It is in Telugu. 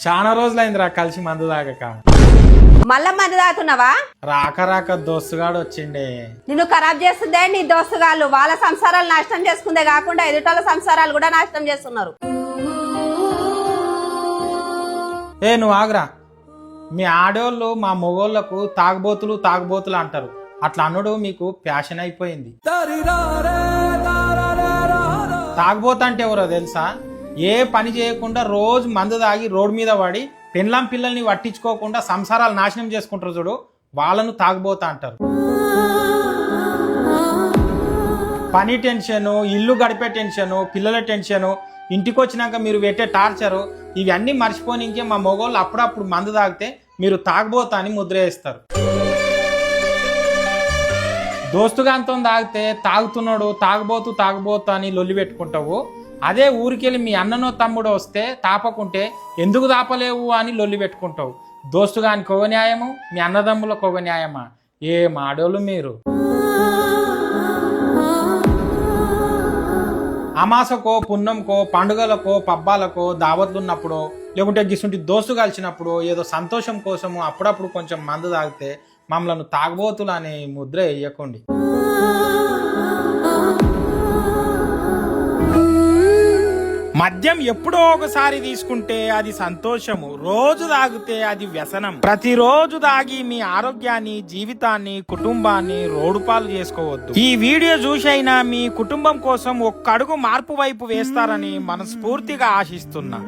చాలా రోజులైందిరా కలిసి మందు తాగక. మళ్ళా మంది తాగుతున్నావా? రాక రాక దోస్తుగాడు వచ్చిండే. నిన్ను ఖరాబ్ చేస్తుందే నీ దోస్తుగాళ్ళు. వాళ్ళ సంసారాలు నాశనం చేసుకుందే కాకుండా ఎదుటోళ్ళ సంసారాలు కూడా నాశనం చేస్తున్నారు. నువ్వు ఆగురా. మీ ఆడోళ్ళు మా మొగోళ్లకు తాగుబోతులు అంటారు. అట్లా అనుడు మీకు ప్యాషన్ అయిపోయింది. తాగుబోతు అంటే ఎవరో తెలుసా? ఏ పని చేయకుండా రోజు మందు తాగి రోడ్డు మీద పడి పెండ్లాం పిల్లల్ని పట్టించుకోకుండా సంసారాలు నాశనం చేసుకుంటారు చూడు, వాళ్ళను తాగుబోతా అంటారు. పని టెన్షను, ఇల్లు గడిపే టెన్షను, పిల్లల టెన్షను, ఇంటికి వచ్చినాక మీరు పెట్టే టార్చరు, ఇవన్నీ మర్చిపోనికే మా మొగోళ్ళు అప్పుడప్పుడు మందు తాగితే మీరు తాగుబోతా అని ముద్ర వేస్తారు. దోస్తుగాంతో తాగితే తాగుతున్నాడు తాగుబోతు అని లొల్లి పెట్టుకుంటావు. అదే ఊరికెళ్ళి మీ అన్ననో తమ్ముడో వస్తే తాపకుంటే ఎందుకు తాపలేవు అని లొల్లి పెట్టుకుంటావు. దోస్తుగానికి ఒక న్యాయము, మీ అన్నదమ్ములకు ఒక న్యాయమా? ఏం ఆడోళ్ళు మీరు. అమాసకో పుణ్యంకో పండుగలకో పబ్బాలకో దావత్లున్నప్పుడు లేకుంటే గిసుంటి దోస్తు కలిసినప్పుడు ఏదో సంతోషం కోసము అప్పుడప్పుడు కొంచెం మందు తాగితే మమ్మల్ని తాగబోతులు అనే ముద్ర వేయకండి. మద్యం ఎప్పుడో ఒకసారి తీసుకుంటే అది సంతోషము, రోజు తాగితే అది వ్యసనం. ప్రతిరోజు తాగి మీ ఆరోగ్యాన్ని, జీవితాన్ని, కుటుంబాన్ని రోడ్డుపాలు చేసుకోవద్దు. ఈ వీడియో చూసైనా మీ కుటుంబం కోసం ఒక్క అడుగు మార్పు వైపు వేస్తారని మనస్ఫూర్తిగా ఆశిస్తున్నా.